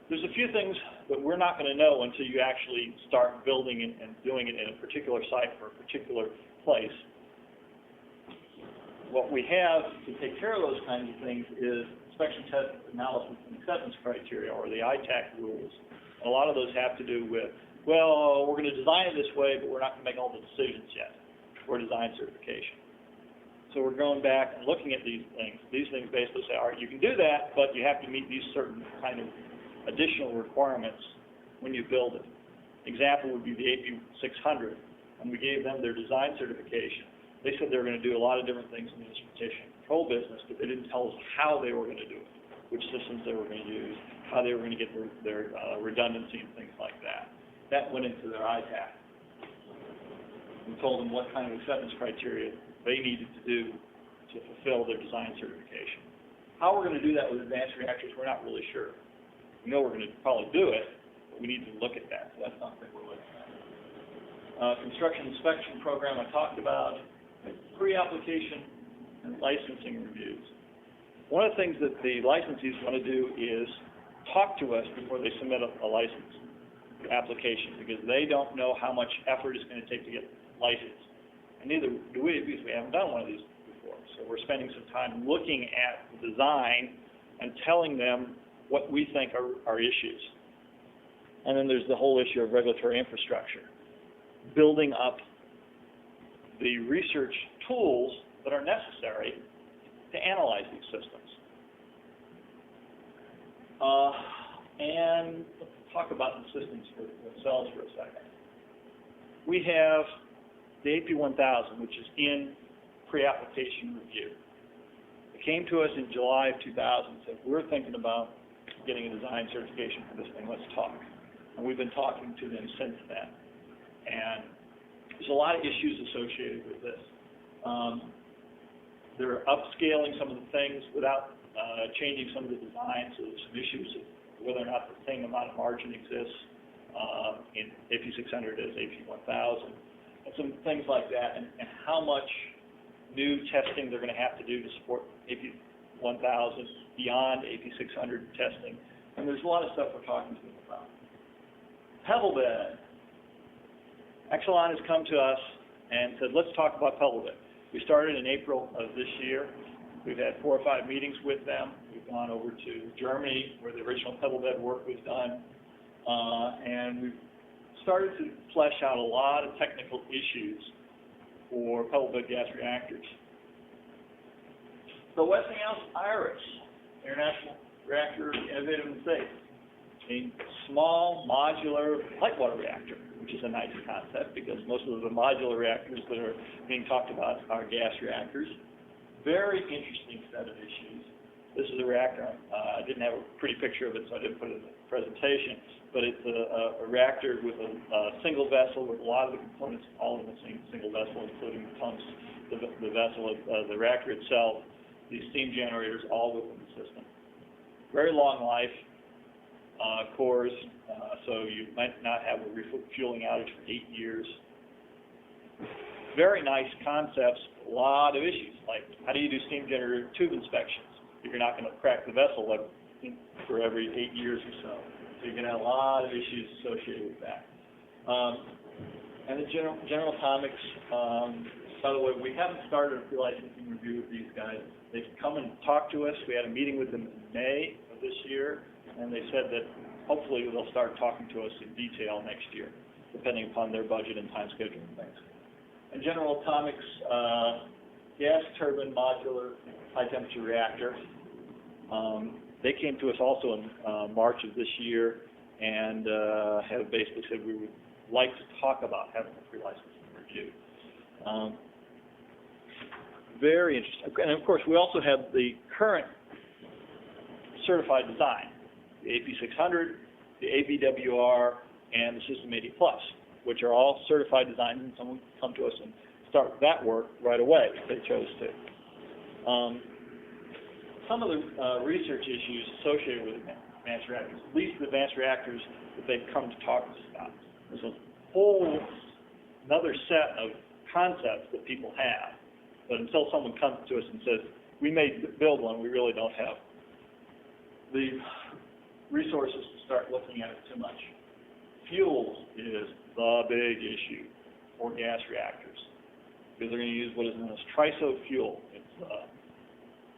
there's a few things that we're not going to know until you actually start building and doing it in a particular site for a particular place. What we have to take care of those kinds of things is inspection, test, analysis, and acceptance criteria, or the ITAC rules. And a lot of those have to do with, well, we're going to design it this way, but we're not going to make all the decisions yet for design certification. So we're going back and looking at these things. These things basically say, all right, you can do that, but you have to meet these certain kind of additional requirements when you build it. Example would be the AP600, and we gave them their design certification. They said they were going to do a lot of different things in the instrumentation control business, but they didn't tell us how they were going to do it, which systems they were going to use, how they were going to get their redundancy and things like that. That went into their ITAC. We told them what kind of acceptance criteria they needed to do to fulfill their design certification. How we're going to do that with advanced reactors, we're not really sure. We know we're going to probably do it, but we need to look at that. So that's something we're looking at. Construction inspection program I talked about, pre-application and licensing reviews. One of the things that the licensees want to do is talk to us before they submit a license application, because they don't know how much effort it's going to take to get licensed. And neither do we, because we haven't done one of these before. So we're spending some time looking at the design and telling them what we think are issues. And then there's the whole issue of regulatory infrastructure. Building up the research tools that are necessary analyze these systems. And let's talk about the systems themselves for a second. We have the AP1000, which is in pre-application review. It came to us in July of 2000 and said, we're thinking about getting a design certification for this thing, let's talk. And we've been talking to them since then. And there's a lot of issues associated with this. They're upscaling some of the things without changing some of the designs, so there's some issues of whether or not the same amount of margin exists in AP600 as AP1000, and some things like that, and how much new testing they're going to have to do to support AP1000 beyond AP600 testing. And there's a lot of stuff we're talking to them about. Pebble bed. Exelon has come to us and said, let's talk about pebble bed. We started in April of this year. We've had 4 or 5 meetings with them. We've gone over to Germany, where the original pebble bed work was done, and we've started to flesh out a lot of technical issues for pebble bed gas reactors. The Westinghouse IRIS, International Reactor Innovative and Safe, a small modular light water reactor, which is a nice concept because most of the modular reactors that are being talked about are gas reactors. Very interesting set of issues. This is a reactor. I didn't have a pretty picture of it, so I didn't put it in the presentation. But it's a reactor with a single vessel with a lot of the components all in the same single vessel, including the pumps, the vessel, the reactor itself, these steam generators, all within the system. Very long life cores, so you might not have a refueling outage for 8 years. Very nice concepts, a lot of issues, like how do you do steam generator tube inspections if you're not going to crack the vessel like for every 8 years or so. So you're going to have a lot of issues associated with that. And the General Atomics, by the way, we haven't started a pre-licensing review with these guys. They've come and talked to us. We had a meeting with them in May of this year, and they said that hopefully they'll start talking to us in detail next year, depending upon their budget and time schedule and things. And General Atomics gas turbine modular high temperature reactor. They came to us also in March of this year and have basically said we would like to talk about having a pre-licensing review. Very interesting. And of course, we also have the current certified design, the AP600, the AVWR, and the System 80 Plus, which are all certified designs, and someone can come to us and start that work right away if they chose to. Some of the research issues associated with advanced reactors, at least the advanced reactors that they've come to talk to us about. There's a whole another set of concepts that people have, but until someone comes to us and says, we may build one, we really don't have the resources to start looking at it too much. Fuels is the big issue for gas reactors because they're going to use what is known as triso fuel. It's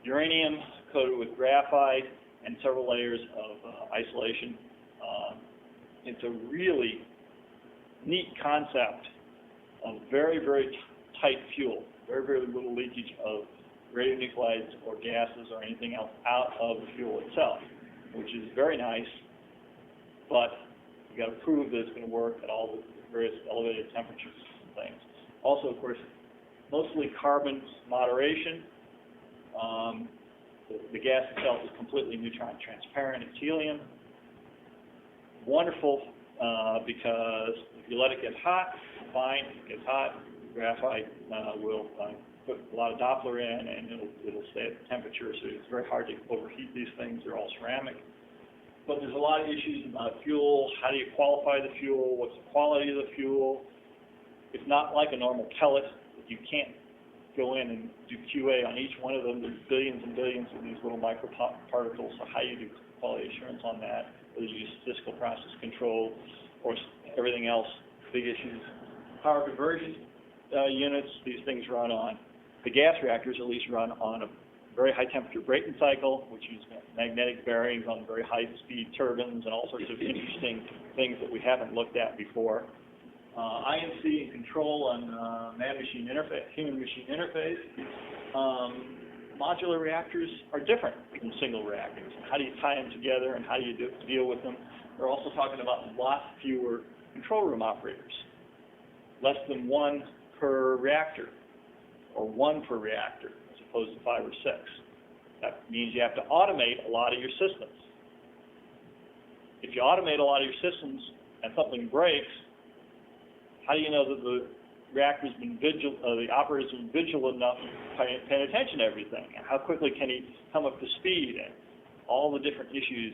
uranium coated with graphite and several layers of isolation. It's a really neat concept of very, very tight fuel, very, very little leakage of radionuclides or gases or anything else out of the fuel itself, which is very nice, but you got to prove that it's going to work at all the various elevated temperatures and things. Also, of course, mostly carbon moderation. The gas itself is completely neutron transparent. It's helium. Wonderful because if you let it get hot, fine. If it gets hot, graphite will put a lot of Doppler in, and it'll stay at the temperature. So it's very hard to overheat these things. They're all ceramic. But there's a lot of issues about fuel. How do you qualify the fuel? What's the quality of the fuel? It's not like a normal pellet. You can't go in and do QA on each one of them. There's billions and billions of these little microparticles. So how you do quality assurance on that, whether you use statistical process control or everything else, big issues. Power conversion units, these things run on, the gas reactors at least run on a very high temperature Brayton cycle, which uses magnetic bearings on very high speed turbines and all sorts of interesting things that we haven't looked at before. INC and control on man-machine interface, human-machine interface. modular reactors are different than single reactors. How do you tie them together and how do you deal with them? They're also talking about a lot fewer control room operators, less than one per reactor, or one per reactor, as opposed to 5 or 6. That means you have to automate a lot of your systems. If you automate a lot of your systems and something breaks, how do you know that the reactor's been vigilant, the operator's been vigilant enough paying attention to everything? And how quickly can he come up to speed and all the different issues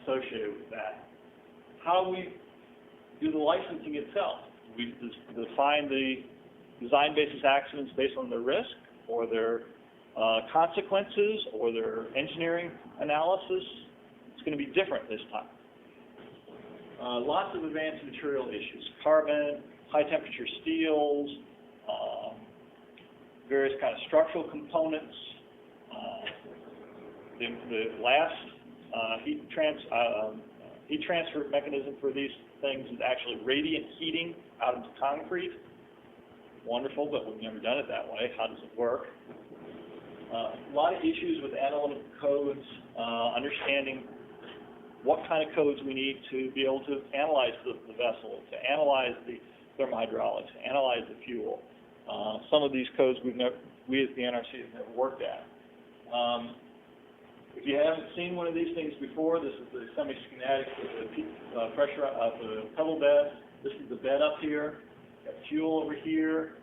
associated with that? How do we do the licensing itself? Do we define the design basis accidents based on their risk or their consequences or their engineering analysis? It's going to be different this time. Lots of advanced material issues, carbon, high temperature steels, various kind of structural components. The last heat transfer mechanism for these things is actually radiant heating out into concrete. Wonderful, but we've never done it that way. How does it work? A lot of issues with analytical codes, understanding what kind of codes we need to be able to analyze the vessel, to analyze the thermohydraulics, to analyze the fuel. Some of these codes we as the NRC have never worked at. If you haven't seen one of these things before, this is the semi-schematic of the pressure of the pebble bed. This is the bed up here. Got fuel over here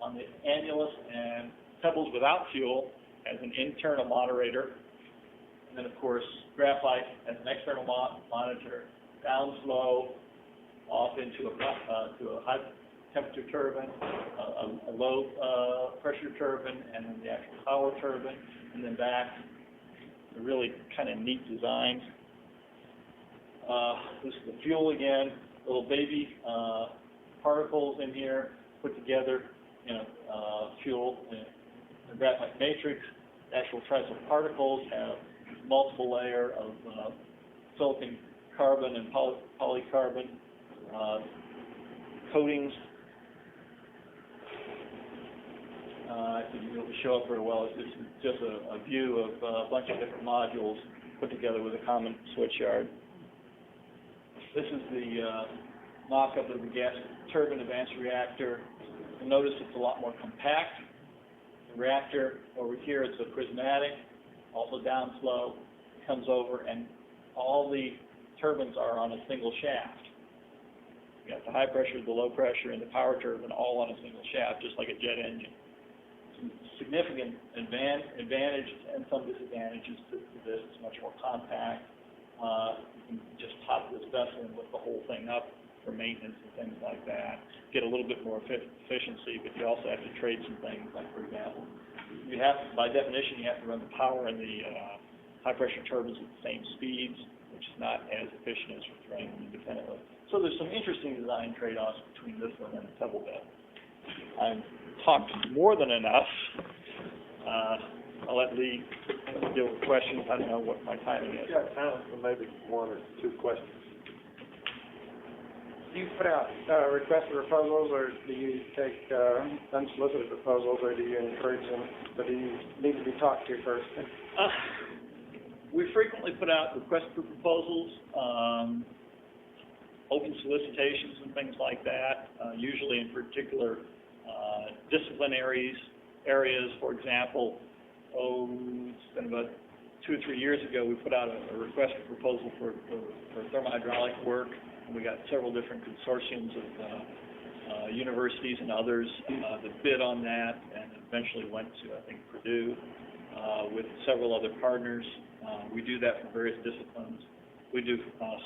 on the annulus, and pebbles without fuel as an internal moderator. And then, of course, graphite as an external monitor, downflow off into a high temperature turbine, a low pressure turbine, and then the actual power turbine, and then back. A really kind of neat design. This is the fuel again, little baby particles in here put together, fuel in a graphite matrix. The actual tracer particles have multiple layer of silicon carbon and polycarbon coatings. It didn't really show up very well. It's just a view of a bunch of different modules put together with a common switchyard. This is the mock-up of the gas turbine advanced reactor. You'll notice it's a lot more compact. The reactor over here, it's a prismatic, also downflow, comes over, and all the turbines are on a single shaft. You got the high pressure, the low pressure, and the power turbine all on a single shaft, just like a jet engine. Some significant advantages and some disadvantages to this. It's much more compact. You can just top this vessel and lift the whole thing up for maintenance and things like that. Get a little bit more efficiency, but you also have to trade some things. Like, for example, you have, by definition, you have to run the power and the high pressure turbines at the same speeds, which is not as efficient as running them independently. So there's some interesting design trade-offs between this one and the pebble bed. I've talked more than enough. I'll let Lee deal with questions. I don't know what my timing is. Yeah, time for maybe 1 or 2 questions. Do you put out requests for proposals, or do you take unsolicited proposals, or do you encourage them, or do you need to be talked to first? We frequently put out requests for proposals, open solicitations and things like that, usually in particular disciplinary areas. For example, it's been about 2 or 3 years ago, we put out a request for proposal for thermohydraulic work, and we got several different consortiums of universities and others that bid on that, and eventually went to, I think, Purdue with several other partners. We do that for various disciplines. We do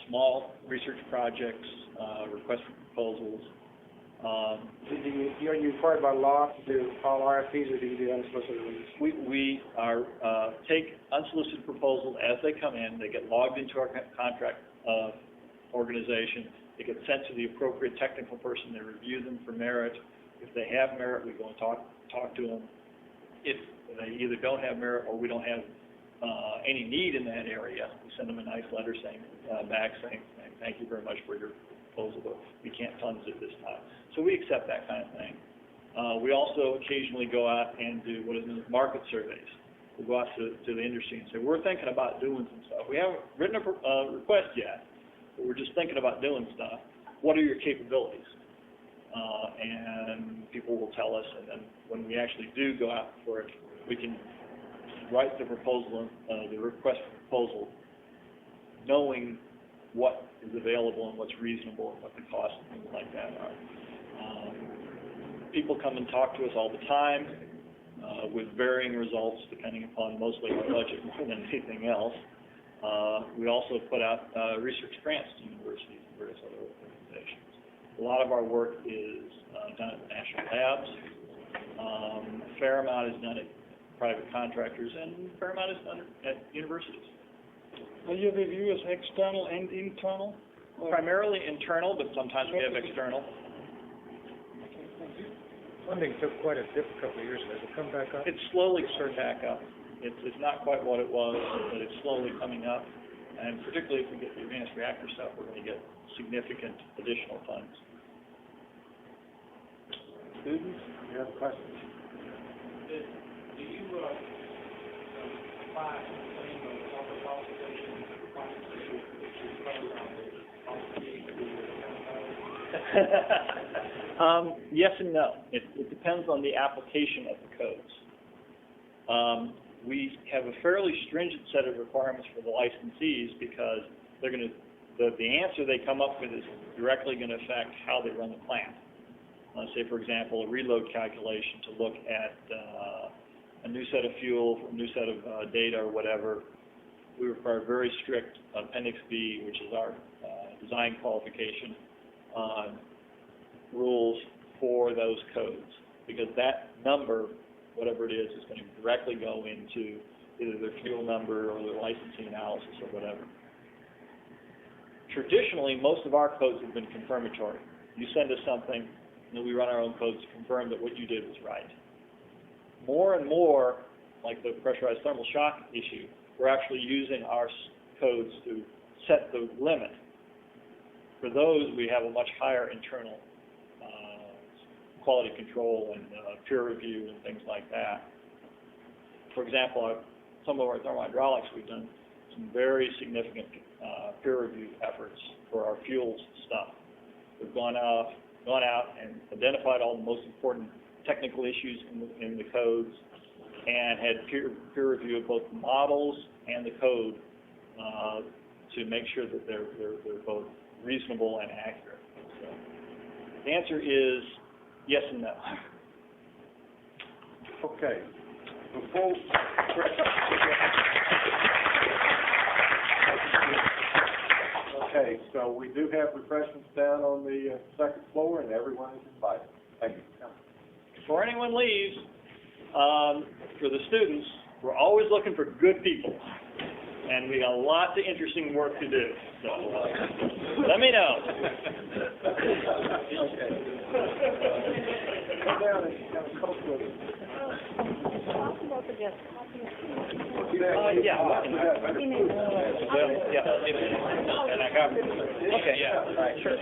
small research projects, requests for proposals. Are you required by law to do all RFPs, or do you do unsolicited ones? We are take unsolicited proposals as they come in. They get logged into our contract organization. They get sent to the appropriate technical person. They review them for merit. If they have merit, we go and talk to them. If they either don't have merit or we don't have any need in that area, we send them a nice letter back saying, thank you very much for your proposal, but we can't fund it this time. So we accept that kind of thing. We also occasionally go out and do what is known as market surveys. we'll go out to the industry and say, we're thinking about doing some stuff. We haven't written a request yet, but we're just thinking about doing stuff. What are your capabilities? And people will tell us, and then when we actually do go out for it, we can write the proposal, the request for proposal, knowing what is available and what's reasonable and what the costs and things like that are. People come and talk to us all the time with varying results depending upon mostly our budget more than anything else. We also put out research grants to universities and various other organizations. A lot of our work is done at the national labs. A fair amount is done at private contractors, and a fair amount is done at universities. Are your reviews external and internal? Primarily internal, but sometimes we have external. Funding took quite a dip a couple of years ago. Has it come back up? It's slowly starting back up. It's not quite what it was, but it's slowly coming up. And particularly if we get the advanced reactor stuff, we're going to get significant additional funds. Students, you have questions? Do you apply between the water qualification and the qualification which is covered on the Yes and no. It depends on the application of the codes. We have a fairly stringent set of requirements for the licensees because they're going to the answer they come up with is directly going to affect how they run the plant. Say, for example, a reload calculation to look at a new set of fuel, a new set of data or whatever. We require very strict Appendix B, which is our design qualification, rules for those codes, because that number, whatever it is going to directly go into either their fuel number or their licensing analysis or whatever. Traditionally, most of our codes have been confirmatory. You send us something, and then we run our own codes to confirm that what you did was right. More and more, like the pressurized thermal shock issue, we're actually using our codes to set the limit. For those, we have a much higher internal quality control and peer review and things like that. For example, some of our thermohydraulics, we've done some very significant peer review efforts for our fuels stuff. We've gone out and identified all the most important technical issues in the codes and had peer review of both the models and the code to make sure that they're both reasonable and accurate. So the answer is yes and no. Okay. Before okay, so we do have refreshments down on the second floor, and everyone is invited. Thank you. Before anyone leaves, for the students, we're always looking for good people, and we got lots of interesting work to do. So let me know. Come down and have a couple of yeah. And I got. Okay. Yeah. All right. Sure.